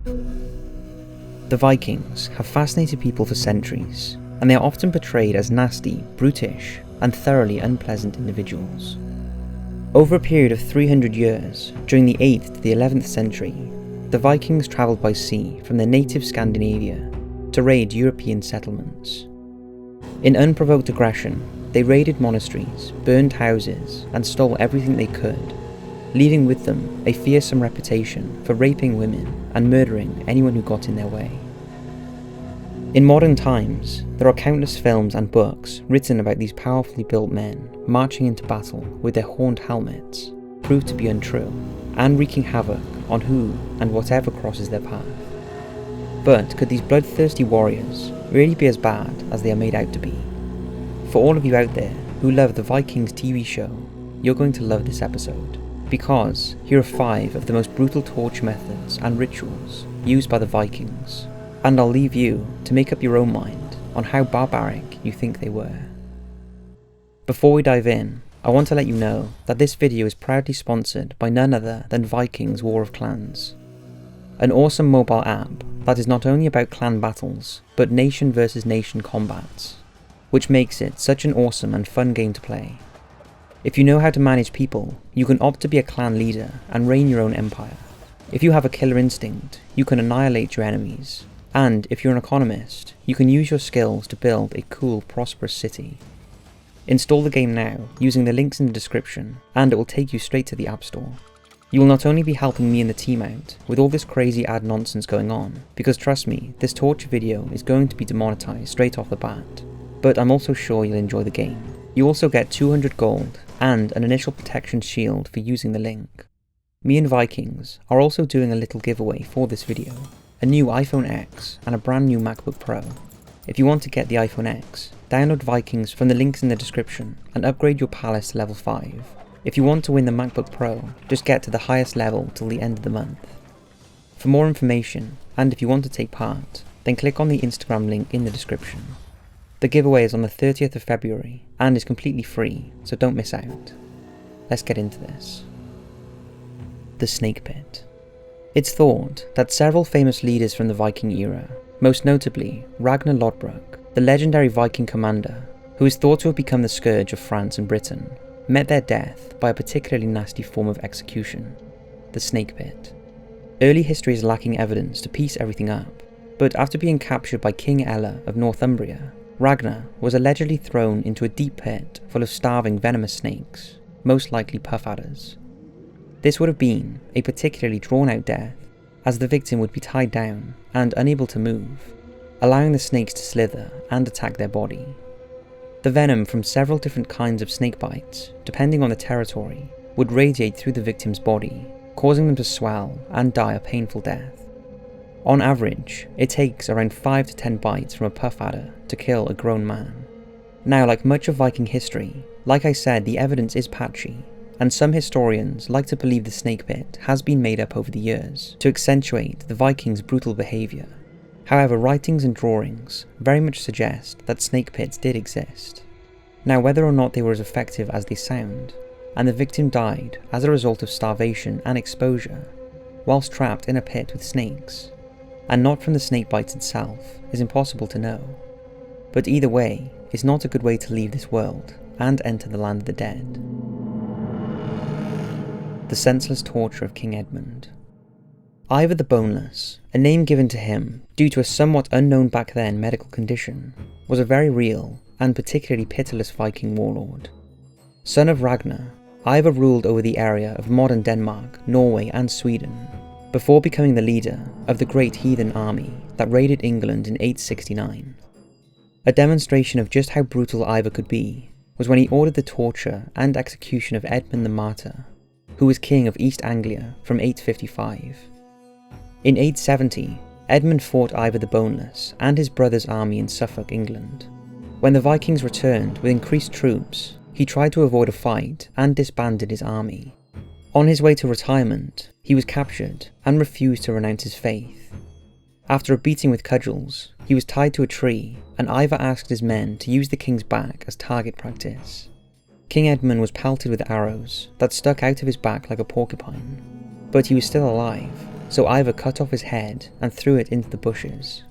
The Vikings have fascinated people for centuries, and they are often portrayed as nasty, brutish, and thoroughly unpleasant individuals. Over a period of 300 years, during the 8th to the 11th century, the Vikings travelled by sea from their native Scandinavia to raid European settlements. In unprovoked aggression, they raided monasteries, burned houses, and stole everything they could, leaving with them a fearsome reputation for raping women and murdering anyone who got in their way. In modern times, there are countless films and books written about these powerfully built men marching into battle with their horned helmets, proved to be untrue, and wreaking havoc on who and whatever crosses their path. But could these bloodthirsty warriors really be as bad as they are made out to be? For all of you out there who love the Vikings TV show, you're going to love this episode, because here are 5 of the most brutal torture methods and rituals used by the Vikings, and I'll leave you to make up your own mind on how barbaric you think they were. Before we dive in, I want to let you know that this video is proudly sponsored by none other than Vikings War of Clans, an awesome mobile app that is not only about clan battles, but nation versus nation combats, which makes it such an awesome and fun game to play. If you know how to manage people, you can opt to be a clan leader and reign your own empire. If you have a killer instinct, you can annihilate your enemies. And if you're an economist, you can use your skills to build a cool, prosperous city. Install the game now using the links in the description, and it will take you straight to the App Store. You will not only be helping me and the team out with all this crazy ad nonsense going on, because trust me, this torture video is going to be demonetized straight off the bat, but I'm also sure you'll enjoy the game. You also get 200 gold and an initial protection shield for using the link. Me and Vikings are also doing a little giveaway for this video, a new iPhone X and a brand new MacBook Pro. If you want to get the iPhone X, download Vikings from the links in the description and upgrade your palace to level 5. If you want to win the MacBook Pro, just get to the highest level till the end of the month. For more information, and if you want to take part, then click on the Instagram link in the description. The giveaway is on the 30th of February and is completely free, so don't miss out. Let's get into this. The Snake Pit. It's thought that several famous leaders from the Viking era, most notably Ragnar Lodbrok, the legendary Viking commander, who is thought to have become the scourge of France and Britain, met their death by a particularly nasty form of execution, the Snake Pit. Early history is lacking evidence to piece everything up, but after being captured by King Ella of Northumbria, Ragnar was allegedly thrown into a deep pit full of starving venomous snakes, most likely puff adders. This would have been a particularly drawn-out death, as the victim would be tied down and unable to move, allowing the snakes to slither and attack their body. The venom from several different kinds of snake bites, depending on the territory, would radiate through the victim's body, causing them to swell and die a painful death. On average, it takes around 5 to 10 bites from a puff adder to kill a grown man. Now, like much of Viking history, like I said, the evidence is patchy, and some historians like to believe the snake pit has been made up over the years to accentuate the Vikings' brutal behaviour. However, writings and drawings very much suggest that snake pits did exist. Now, whether or not they were as effective as they sound, and the victim died as a result of starvation and exposure, whilst trapped in a pit with snakes, and not from the snake bites itself, is impossible to know. But either way, it's not a good way to leave this world and enter the land of the dead. The senseless torture of King Edmund. Ivor the Boneless, a name given to him due to a somewhat unknown back then medical condition, was a very real and particularly pitiless Viking warlord. Son of Ragnar, Ivor ruled over the area of modern Denmark, Norway and Sweden, before becoming the leader of the great heathen army that raided England in 869. A demonstration of just how brutal Ivor could be was when he ordered the torture and execution of Edmund the Martyr, who was king of East Anglia from 855. In 870, Edmund fought Ivor the Boneless and his brother's army in Suffolk, England. When the Vikings returned with increased troops, he tried to avoid a fight and disbanded his army. On his way to retirement, he was captured and refused to renounce his faith. After a beating with cudgels, he was tied to a tree, and Ivor asked his men to use the king's back as target practice. King Edmund was pelted with arrows that stuck out of his back like a porcupine, but he was still alive so Ivar cut off his head and threw it into the bushes.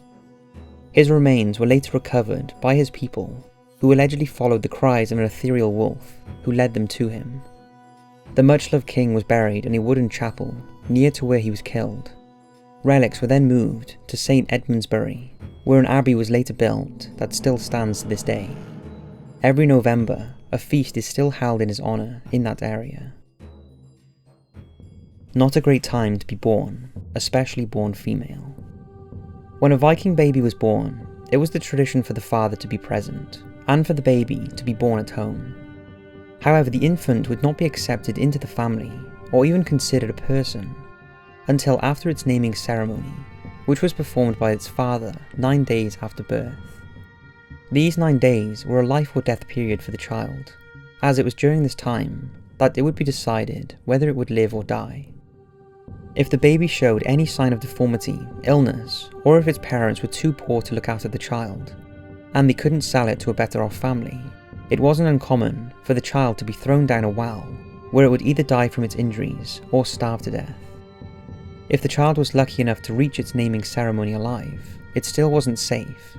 His remains were later recovered by his people, who allegedly followed the cries of an ethereal wolf who led them to him. The much-loved king was buried in a wooden chapel near to where he was killed. Relics were then moved to St. Edmundsbury, where an abbey was later built that still stands to this day. Every November, a feast is still held in his honour in that area. Not a great time to be born, especially born female. When a Viking baby was born, it was the tradition for the father to be present, and for the baby to be born at home. However, the infant would not be accepted into the family, or even considered a person, until after its naming ceremony, which was performed by its father 9 days after birth. These 9 days were a life or death period for the child, as it was during this time that it would be decided whether it would live or die. If the baby showed any sign of deformity, illness, or if its parents were too poor to look after the child, and they couldn't sell it to a better off family, it wasn't uncommon for the child to be thrown down a well, where it would either die from its injuries or starve to death. If the child was lucky enough to reach its naming ceremony alive, it still wasn't safe,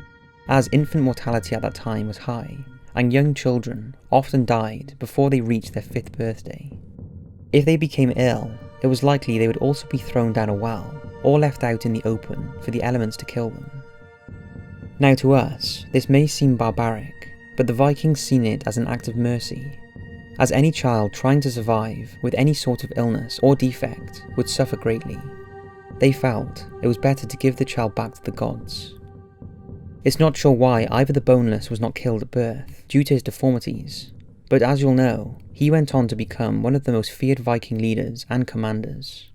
as infant mortality at that time was high, and young children often died before they reached their 5th birthday. If they became ill, it was likely they would also be thrown down a well, or left out in the open for the elements to kill them. Now to us, this may seem barbaric, but the Vikings seen it as an act of mercy, as any child trying to survive with any sort of illness or defect would suffer greatly. They felt it was better to give the child back to the gods. It's not sure why Ivar the Boneless was not killed at birth due to his deformities, but as you'll know, he went on to become one of the most feared Viking leaders and commanders.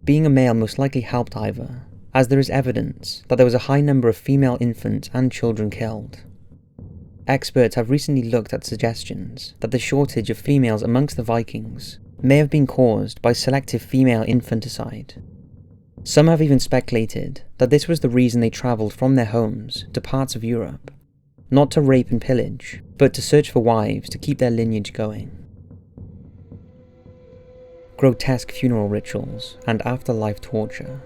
Being a male most likely helped Ivar, as there is evidence that there was a high number of female infants and children killed. Experts have recently looked at suggestions that the shortage of females amongst the Vikings may have been caused by selective female infanticide. Some have even speculated that this was the reason they travelled from their homes to parts of Europe, not to rape and pillage, but to search for wives to keep their lineage going. Grotesque funeral rituals and afterlife torture.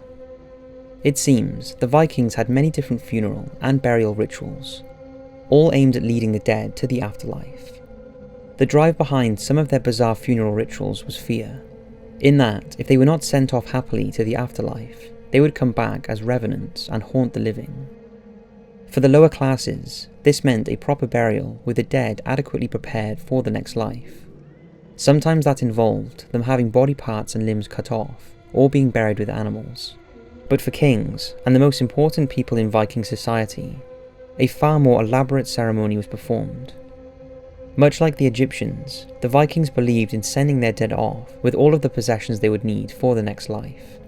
It seems the Vikings had many different funeral and burial rituals, all aimed at leading the dead to the afterlife. The drive behind some of their bizarre funeral rituals was fear, in that if they were not sent off happily to the afterlife, they would come back as revenants and haunt the living. For the lower classes, this meant a proper burial with the dead adequately prepared for the next life. Sometimes that involved them having body parts and limbs cut off, or being buried with animals. But for kings, and the most important people in Viking society, a far more elaborate ceremony was performed. Much like the Egyptians, the Vikings believed in sending their dead off with all of the possessions they would need for the next life.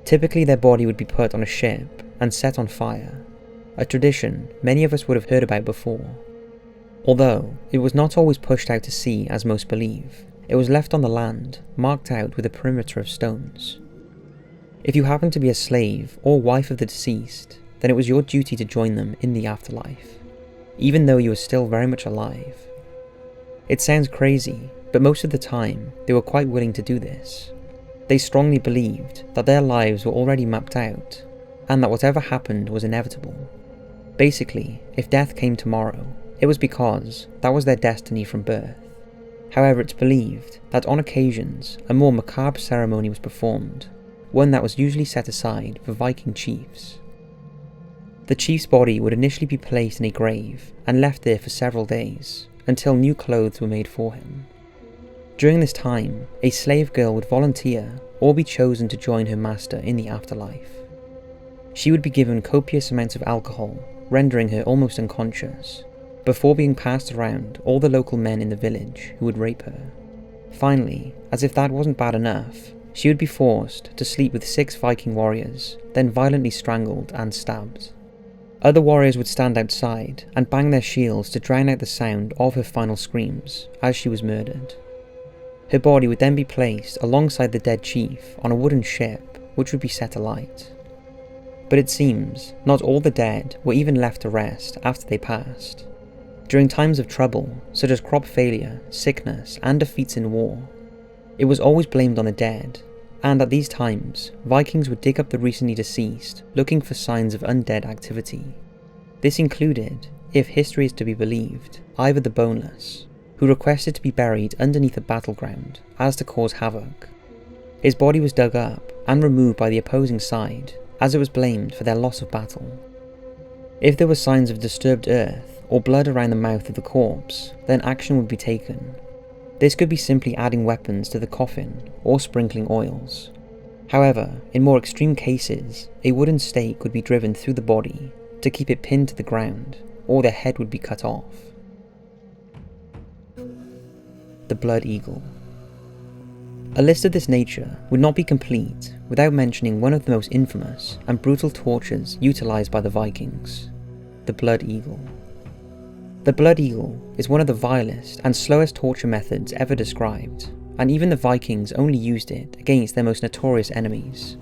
Typically their body would be put on a ship and set on fire, a tradition many of us would have heard about before. Although it was not always pushed out to sea as most believe, it was left on the land, marked out with a perimeter of stones. If you happened to be a slave or wife of the deceased, then it was your duty to join them in the afterlife, even though you were still very much alive. It sounds crazy, but most of the time they were quite willing to do this. They strongly believed that their lives were already mapped out, and that whatever happened was inevitable. Basically, if death came tomorrow, it was because that was their destiny from birth. However, it's believed that on occasions a more macabre ceremony was performed, one that was usually set aside for Viking chiefs. The chief's body would initially be placed in a grave and left there for several days, until new clothes were made for him. During this time, a slave girl would volunteer or be chosen to join her master in the afterlife. She would be given copious amounts of alcohol, rendering her almost unconscious, before being passed around all the local men in the village who would rape her. Finally, as if that wasn't bad enough, she would be forced to sleep with 6 Viking warriors, then violently strangled and stabbed. Other warriors would stand outside and bang their shields to drown out the sound of her final screams as she was murdered. Her body would then be placed alongside the dead chief on a wooden ship which would be set alight. But it seems not all the dead were even left to rest after they passed. During times of trouble, such as crop failure, sickness, and defeats in war, it was always blamed on the dead, and at these times, Vikings would dig up the recently deceased looking for signs of undead activity. This included, if history is to be believed, Ivor the Boneless, who requested to be buried underneath a battleground as to cause havoc. His body was dug up and removed by the opposing side as it was blamed for their loss of battle. If there were signs of disturbed earth or blood around the mouth of the corpse, then action would be taken. This could be simply adding weapons to the coffin or sprinkling oils. However, in more extreme cases, a wooden stake would be driven through the body to keep it pinned to the ground, or their head would be cut off. The Blood Eagle. A list of this nature would not be complete without mentioning one of the most infamous and brutal tortures utilised by the Vikings, the Blood Eagle. The Blood Eagle is one of the vilest and slowest torture methods ever described, and even the Vikings only used it against their most notorious enemies,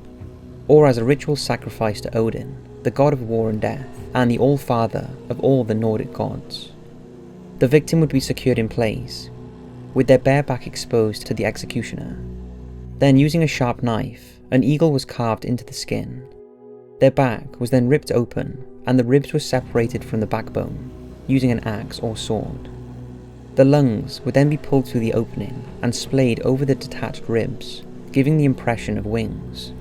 or as a ritual sacrifice to Odin, the god of war and death, and the All-Father of all the Nordic gods. The victim would be secured in place, with their bare back exposed to the executioner. Then, using a sharp knife, an eagle was carved into the skin. Their back was then ripped open, and the ribs were separated from the backbone, using an axe or sword. The lungs would then be pulled through the opening and splayed over the detached ribs, giving the impression of wings.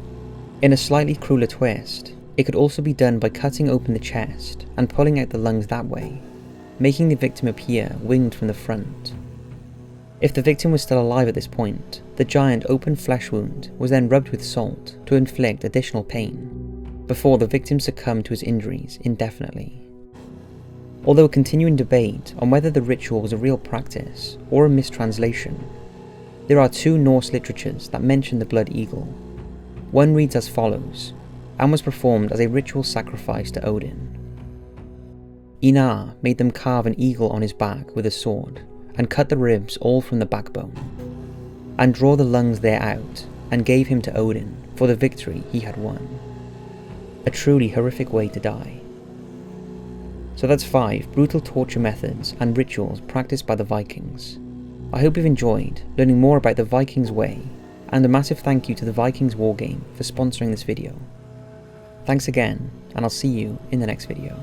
In a slightly crueler twist, it could also be done by cutting open the chest and pulling out the lungs that way, making the victim appear winged from the front. If the victim was still alive at this point, the giant open flesh wound was then rubbed with salt to inflict additional pain, before the victim succumbed to his injuries indefinitely. Although a continuing debate on whether the ritual was a real practice or a mistranslation, there are two Norse literatures that mention the Blood Eagle. One reads as follows, and was performed as a ritual sacrifice to Odin. Einar made them carve an eagle on his back with a sword, and cut the ribs all from the backbone, and draw the lungs there out, and gave him to Odin for the victory he had won. A truly horrific way to die. So that's 5 brutal torture methods and rituals practiced by the Vikings. I hope you've enjoyed learning more about the Vikings way, and a massive thank you to the Vikings Wargame for sponsoring this video. Thanks again, and I'll see you in the next video.